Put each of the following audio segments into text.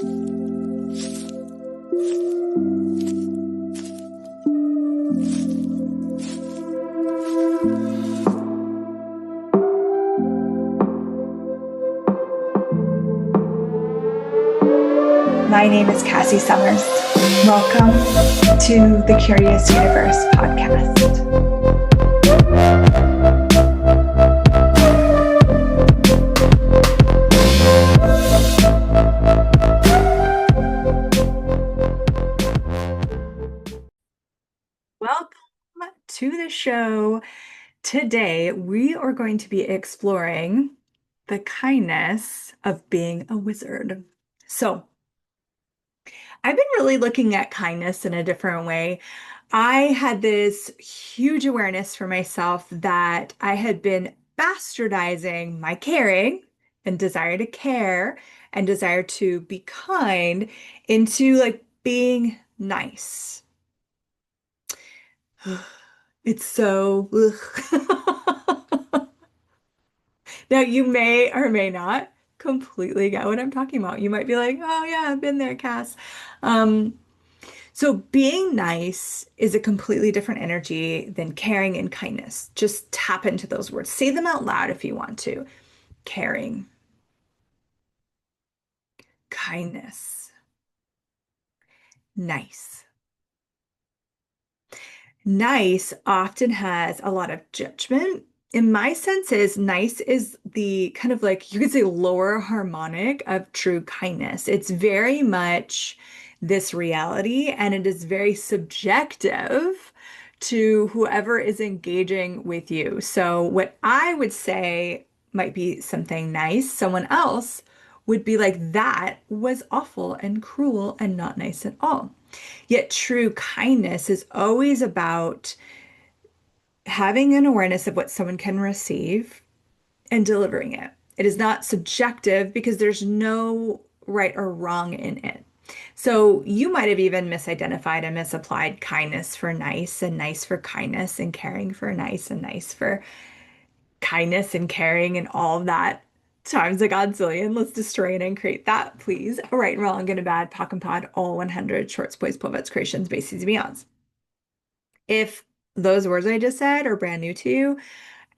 My name is Cassie Summers. Welcome to the Curious Universe podcast. Welcome to the show. Today, we are going to be exploring the kindness of being a wizard. So, I've been really looking at kindness in a different way. I had this huge awareness for myself that I had been bastardizing my caring and desire to care and desire to be kind into like being nice. It's so, ugh. Now, you may or may not completely get what I'm talking about. You might be like, oh, yeah, I've been there, Cass. Um, so, being nice is a completely different energy than caring and kindness. Just tap into those words. Say them out loud if you want to. Caring, kindness, nice. Nice often has a lot of judgment. In my sense is nice is the kind of like you could say lower harmonic of true kindness. It's very much this reality and it is very subjective to whoever is engaging with you. So what I would say might be something nice, someone else would be like, that was awful and cruel and not nice at all. Yet true kindness is always about having an awareness of what someone can receive and delivering it. It is not subjective because there's no right or wrong in it. So you might have even misidentified and misapplied kindness for nice and nice for kindness and caring for nice and nice for kindness and caring and all of that times a godzillion. Let's destroy it and create that, please. Right and wrong, good and bad, POC and POD, all 100 shorts, plays, plovettes, creations, bases, and beyonds. If those words I just said are brand new to you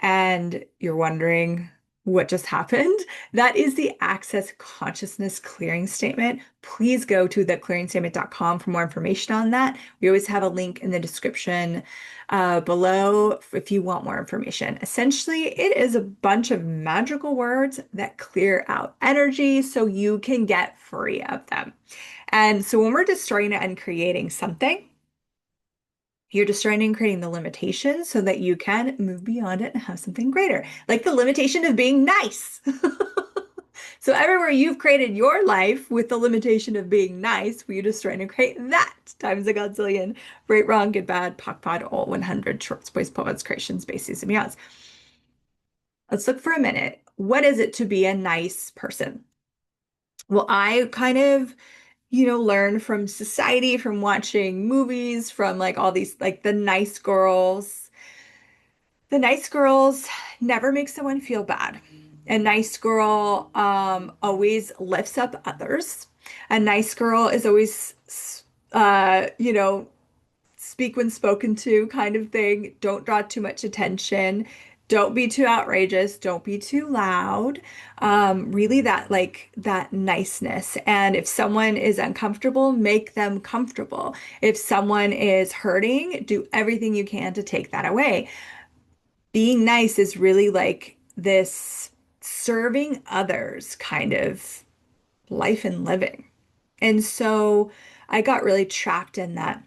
and you're wondering what just happened, that is the Access Consciousness Clearing Statement. Please go to theclearingstatement.com for more information on that. We always have a link in the description below if you want more information. Essentially, it is a bunch of magical words that clear out energy so you can get free of them. And so when we're destroying it and creating something, you're destroying and creating the limitations so that you can move beyond it and have something greater, like the limitation of being nice. So everywhere you've created your life with the limitation of being nice, will you destroy and create that times a godzillion? Right, wrong, good, bad, POC, POD, all 100 shorts, boys, poets, creations, bases, and beyonds. Let's look for a minute. What is it to be a nice person? Well, I kind of learn from society, from watching movies, from like all these, like the nice girls. The nice girls never make someone feel bad. A nice girl always lifts up others. A nice girl is always, uh, you know, speak when spoken to kind of thing. Don't draw too much attention. Don't be too outrageous. Don't be too loud. Really that like that niceness. And if someone is uncomfortable, make them comfortable. If someone is hurting, do everything you can to take that away. Being nice is really like this serving others kind of life and living. And so I got really trapped in that.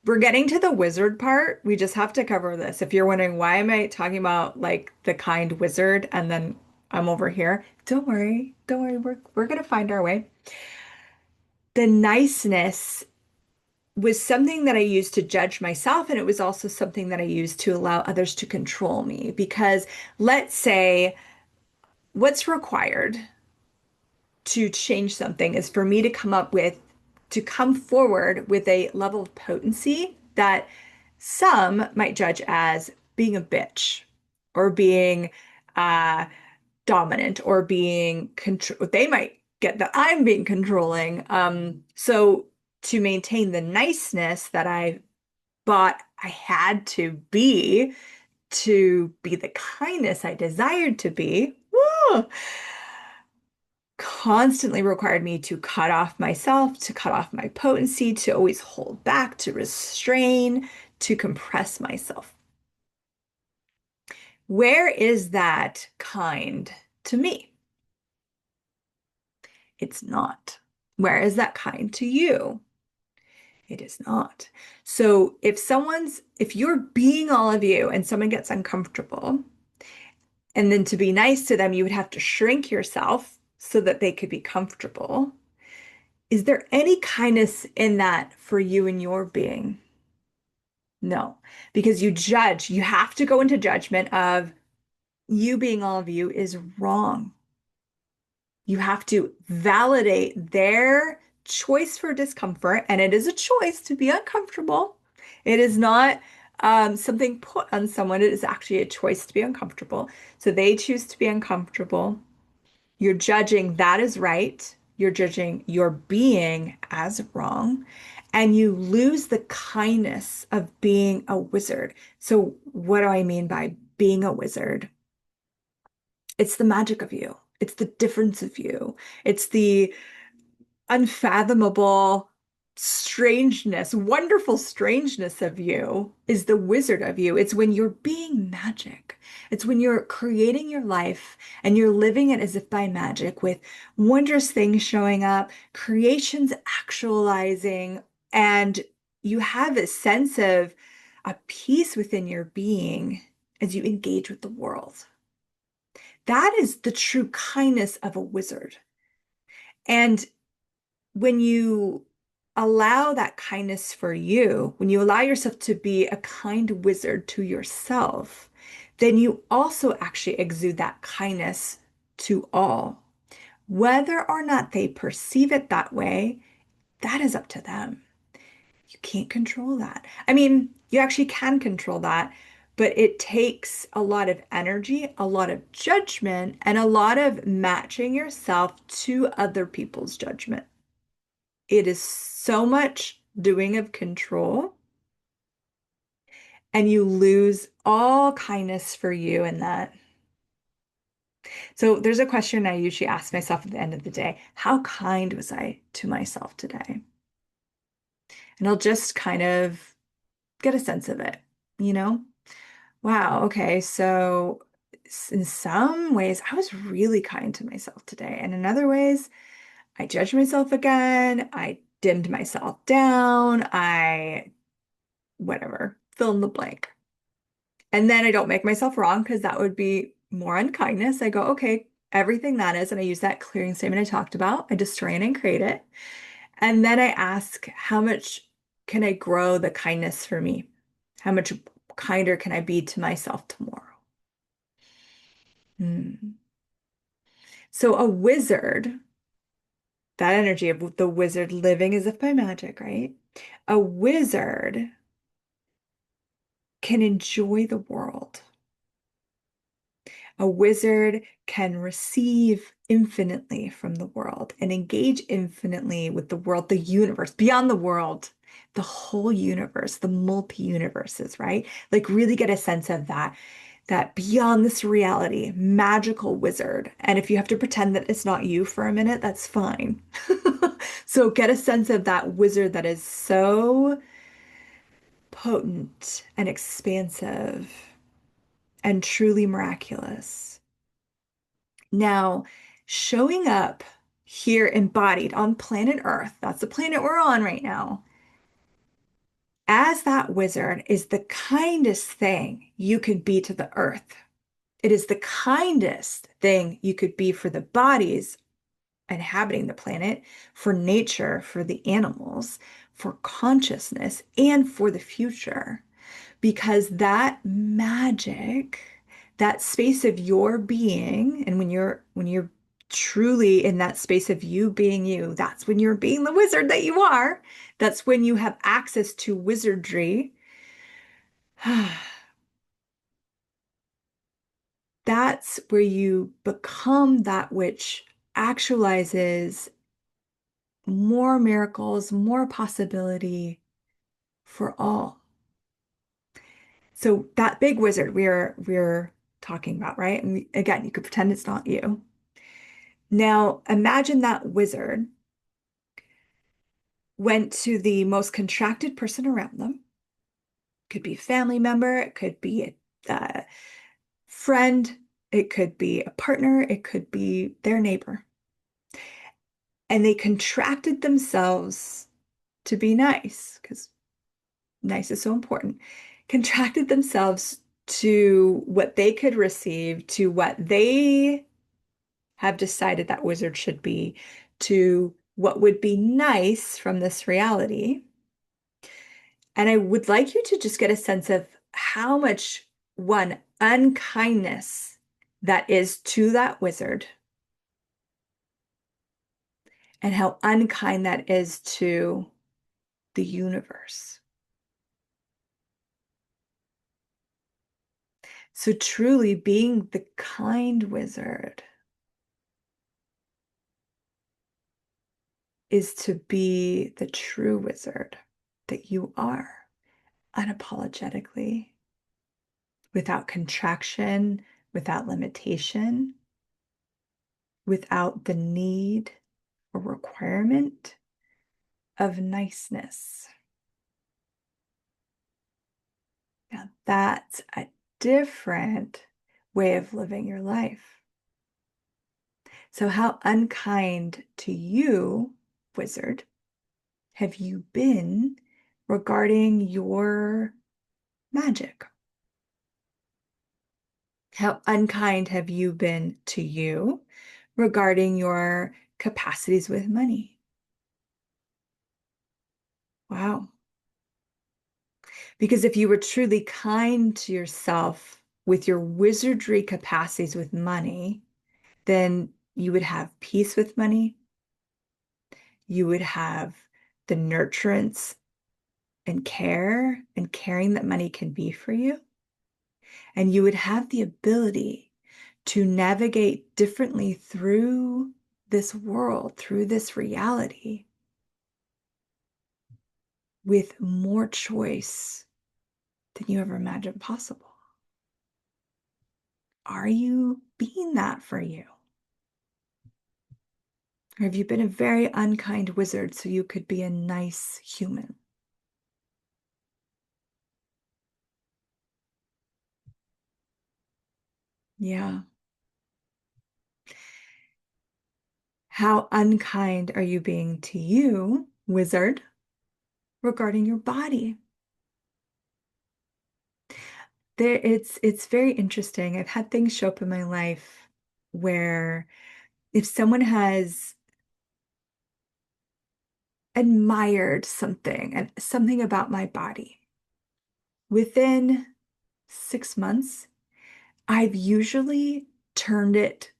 We're getting to the wizard part. We just have to cover this. If you're wondering why am I talking about like the kind wizard and then I'm over here, don't worry. Don't worry. We're gonna find our way. The niceness was something that I used to judge myself, and it was also something that I used to allow others to control me. Because let's say what's required to change something is for me to to come forward with a level of potency that some might judge as being a bitch or being uh, dominant or being control. They might get that I'm being controlling. So to maintain the niceness that I thought I had to be the kindness I desired to be, woo, constantly required me to cut off myself, to cut off my potency, to always hold back, to restrain, to compress myself. Where is that kind to me? It's not. Where is that kind to you? It is not. So if you're being all of you and someone gets uncomfortable, and then to be nice to them, you would have to shrink yourself so that they could be comfortable. Is there any kindness in that for you and your being? No, because you judge. You have to go into judgment of you being all of you is wrong. You have to validate their choice for discomfort, and it is a choice to be uncomfortable. It is not something put on someone. It is actually a choice to be uncomfortable. So they choose to be uncomfortable. You're judging that is right. You're judging your being as wrong. And you lose the kindness of being a wizard. So, what do I mean by being a wizard? It's the magic of you, it's the difference of you, it's the unfathomable strangeness, wonderful strangeness of you is the wizard of you. It's when you're being magic. It's when you're creating your life and you're living it as if by magic with wondrous things showing up, creations actualizing, and you have a sense of a peace within your being as you engage with the world. That is the true kindness of a wizard. And when you allow that kindness for you, when you allow yourself to be a kind wizard to yourself, then you also actually exude that kindness to all. Whether or not they perceive it that way, that is up to them. You can't control that. I mean, you actually can control that, but it takes a lot of energy, a lot of judgment, and a lot of matching yourself to other people's judgment. It is so much doing of control, and you lose all kindness for you in that. So there's a question I usually ask myself at the end of the day. How kind was I to myself today? And I'll just kind of get a sense of it, you know? Wow, okay. So in some ways, I was really kind to myself today. And in other ways, I judged myself again. I dimmed myself down. Whatever, fill in the blank. And then I don't make myself wrong because that would be more unkindness. I go, okay, everything that is, and I use that clearing statement I talked about. I destroy it and create it. And then I ask, how much can I grow the kindness for me? How much kinder can I be to myself tomorrow? Hmm. So a wizard, that energy of the wizard living as if by magic, right? A wizard can enjoy the world. A wizard can receive infinitely from the world and engage infinitely with the world, the universe, beyond the world, the whole universe, the multi-universes, right? Like really get a sense of that beyond this reality, magical wizard. And if you have to pretend that it's not you for a minute, that's fine. So get a sense of that wizard that is so potent and expansive and truly miraculous. Now, showing up here embodied on planet Earth, that's the planet we're on right now, as that wizard is the kindest thing you could be to the earth. It is the kindest thing you could be for the bodies inhabiting the planet, for nature, for the animals, for consciousness, and for the future. Because that magic, that space of your being, and when you're truly in that space of you being you, that's when you're being the wizard that you are. That's when you have access to wizardry. That's where you become that which actualizes more miracles, more possibility for all. So that big wizard we're talking about, right? And again, you could pretend it's not you. Now, imagine that wizard went to the most contracted person around them. Could be a family member, it could be a friend, it could be a partner, it could be their neighbor. And they contracted themselves to be nice because nice is so important. Contracted themselves to what they could receive, to what they have decided that wizard should be, to what would be nice from this reality. And I would like you to just get a sense of how much one unkindness that is to that wizard and how unkind that is to the universe. So truly being the kind wizard is to be the true wizard that you are unapologetically, without contraction, without limitation, without the need or requirement of niceness. Now, that's a different way of living your life. So, how unkind to you, wizard, have you been regarding your magic? How unkind have you been to you regarding your capacities with money? Wow. Because if you were truly kind to yourself with your wizardry capacities with money, then you would have peace with money. You would have the nurturance and care and caring that money can be for you. And you would have the ability to navigate differently through this world, through this reality, with more choice than you ever imagined possible. Are you being that for you? Or have you been a very unkind wizard so you could be a nice human? Yeah. How unkind are you being to you, wizard, regarding your body? It's very interesting. I've had things show up in my life where if someone has admired something and something about my body, within 6 months, I've usually turned it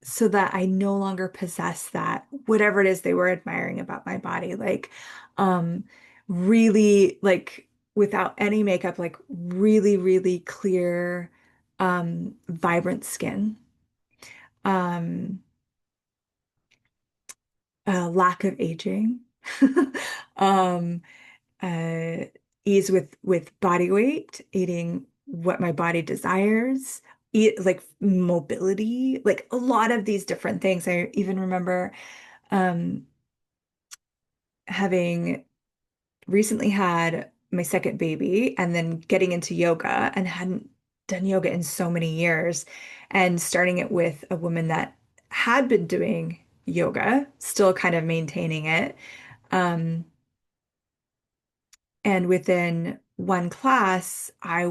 so that I no longer possess that, whatever it is they were admiring about my body. Like, um, really, like, without any makeup, like, really, really clear, vibrant skin. Um, lack of aging. Um, uh, ease with body weight, eating what my body desires, eat like mobility, like a lot of these different things. I even remember um, having recently had my second baby and then getting into yoga and hadn't done yoga in so many years and starting it with a woman that had been doing yoga, still kind of maintaining it. Um, And within one class, I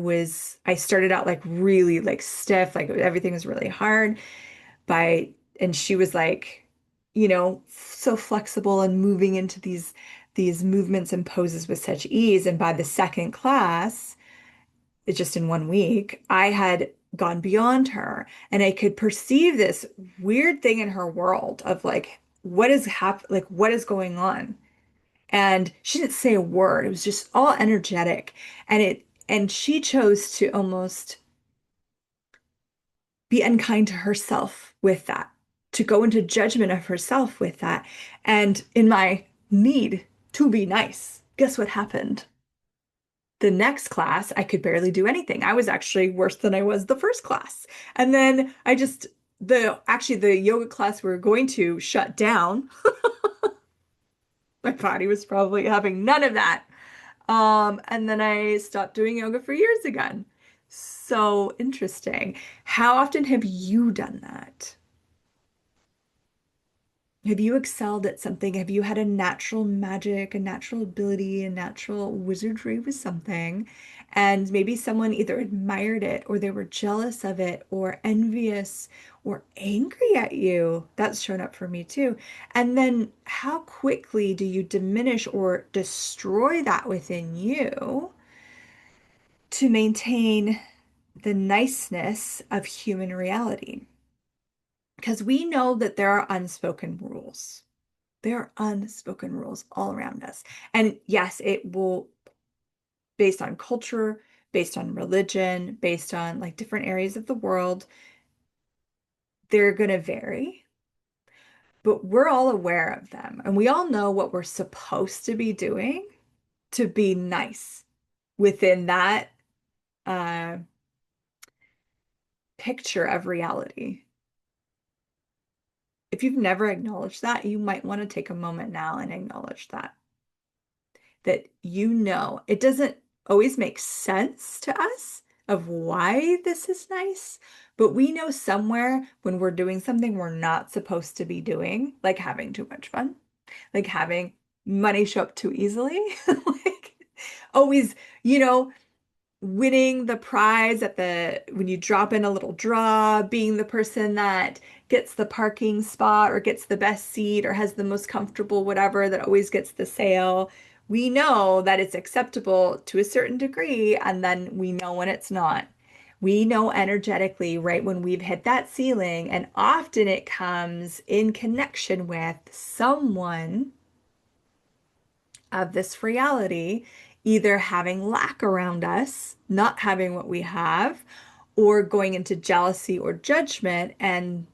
started out like really like stiff, like everything was really hard and she was like, so flexible and moving into these movements and poses with such ease. And by the second class, it's just in 1 week, I had gone beyond her and I could perceive this weird thing in her world of like, what is going on? And she didn't say a word. It was just all energetic. And she chose to almost be unkind to herself with that. to go into judgment of herself with that. And in my need to be nice, guess what happened? The next class, I could barely do anything. I was actually worse than I was the first class. And then the yoga class we were going to shut down. My body was probably having none of that. And then I stopped doing yoga for years again. So interesting. How often have you done that? Have you excelled at something? Have you had a natural magic, a natural ability, a natural wizardry with something? And maybe someone either admired it or they were jealous of it or envious or angry at you. That's shown up for me too. And then how quickly do you diminish or destroy that within you to maintain the niceness of human reality? Because we know that there are unspoken rules. There are unspoken rules all around us. And yes, it will, based on culture, based on religion, based on like different areas of the world, they're going to vary, but we're all aware of them. And we all know what we're supposed to be doing to be nice within that uh, picture of reality. If you've never acknowledged that, you might want to take a moment now and acknowledge that you know it doesn't always make sense to us of why this is nice, but we know somewhere when we're doing something we're not supposed to be doing, like having too much fun, like having money show up too easily, like always, you know, winning the prize at the when you drop in a little draw, being the person that gets the parking spot or gets the best seat or has the most comfortable whatever that always gets the sale. We know that it's acceptable to a certain degree, and then we know when it's not. We know energetically right when we've hit that ceiling, and often it comes in connection with someone of this reality, either having lack around us, not having what we have, or going into jealousy or judgment, and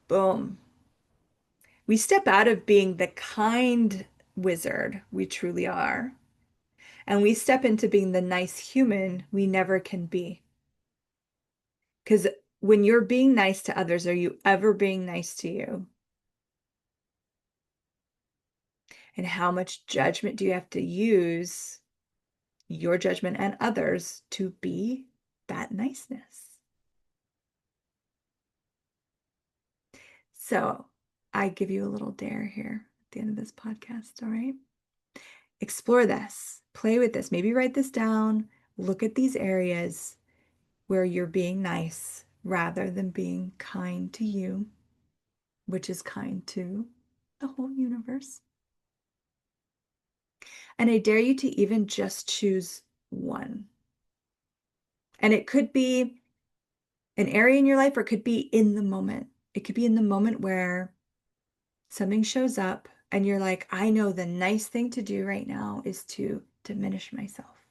boom, we step out of being the kind wizard we truly are, and we step into being the nice human we never can be. Because when you're being nice to others, are you ever being nice to you? And how much judgment do you have to use, your judgment and others, to be that niceness? So I give you a little dare here at the end of this podcast, all right? Explore this, play with this, maybe write this down, look at these areas where you're being nice rather than being kind to you, which is kind to the whole universe. And I dare you to even just choose one. And it could be an area in your life, or it could be in the moment. It could be in the moment where something shows up and you're like, I know the nice thing to do right now is to diminish myself,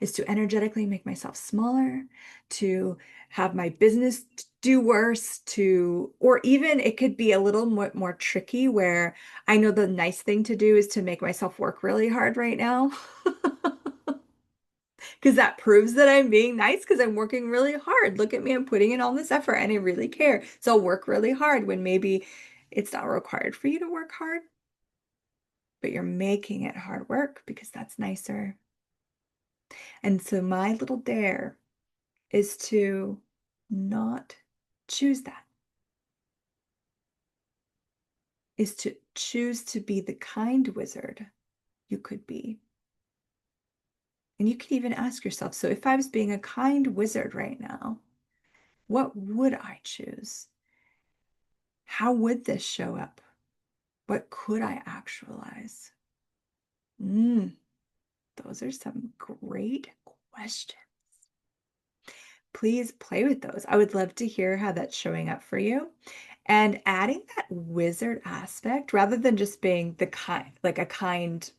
is to energetically make myself smaller, to have my business do worse, or even it could be a little more tricky where I know the nice thing to do is to make myself work really hard right now. Because that proves that I'm being nice because I'm working really hard. Look at me, I'm putting in all this effort and I really care. So I'll work really hard when maybe it's not required for you to work hard, but you're making it hard work because that's nicer. And so my little dare is to not choose that, is to choose to be the kind wizard you could be. And you can even ask yourself, so if I was being a kind wizard right now, what would I choose? How would this show up? What could I actualize? Mm, those are some great questions. Please play with those. I would love to hear how that's showing up for you. And adding that wizard aspect rather than just being the kind, like a kind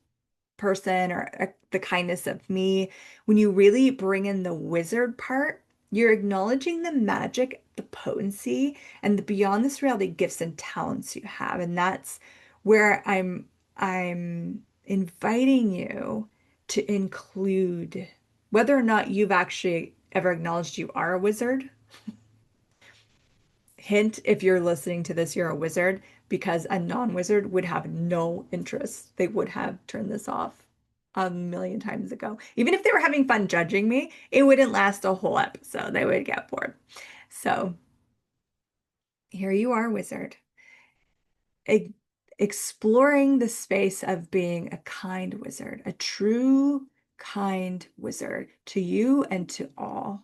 person or the kindness of me, when you really bring in the wizard part, You're acknowledging the magic, the potency, and the beyond this reality gifts and talents you have. And that's where I'm inviting you to include whether or not you've actually ever acknowledged you are a wizard. Hint, if you're listening to this, you're a wizard, because a non-wizard would have no interest. They would have turned this off a million times ago. Even if they were having fun judging me, it wouldn't last a whole episode. They would get bored. So here you are, wizard, e exploring the space of being a kind wizard, a true kind wizard to you and to all,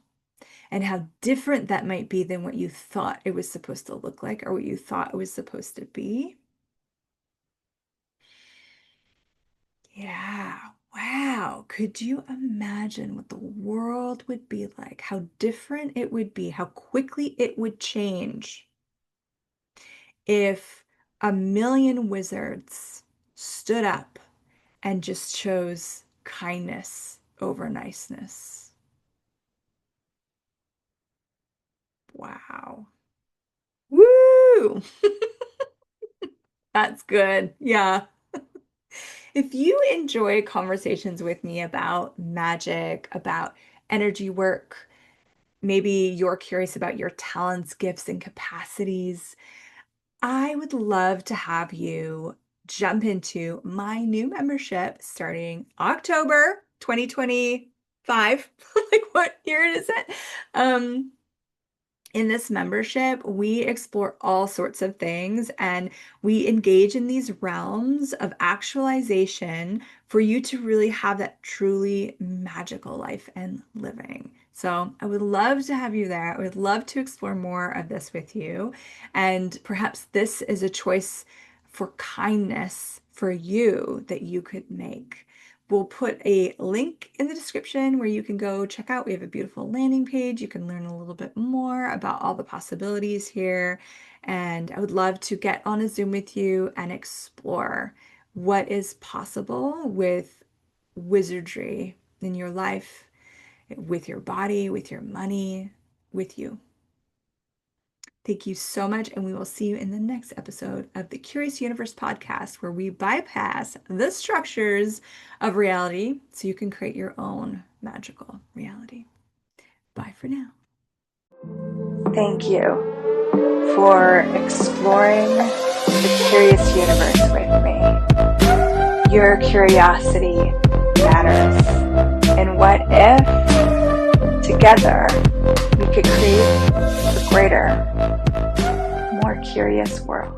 and how different that might be than what you thought it was supposed to look like or what you thought it was supposed to be. Yeah. Wow. Could you imagine what the world would be like? How different it would be, how quickly it would change if a million wizards stood up and just chose kindness over niceness. Wow. Woo! That's good. Yeah. If you enjoy conversations with me about magic, about energy work, maybe you're curious about your talents, gifts, and capacities, I would love to have you jump into my new membership starting October 2025. Like, what year is it? Um, in this membership, we explore all sorts of things and we engage in these realms of actualization for you to really have that truly magical life and living. So I would love to have you there. I would love to explore more of this with you. And perhaps this is a choice for kindness for you that you could make. We'll put a link in the description where you can go check out. We have a beautiful landing page. You can learn a little bit more about all the possibilities here. And I would love to get on a Zoom with you and explore what is possible with wizardry in your life, with your body, with your money, with you. Thank you so much, and we will see you in the next episode of the Curious Universe podcast, where we bypass the structures of reality so you can create your own magical reality. Bye for now. Thank you for exploring the Curious Universe with me. Your curiosity matters. And what if together we could create a greater, more curious world?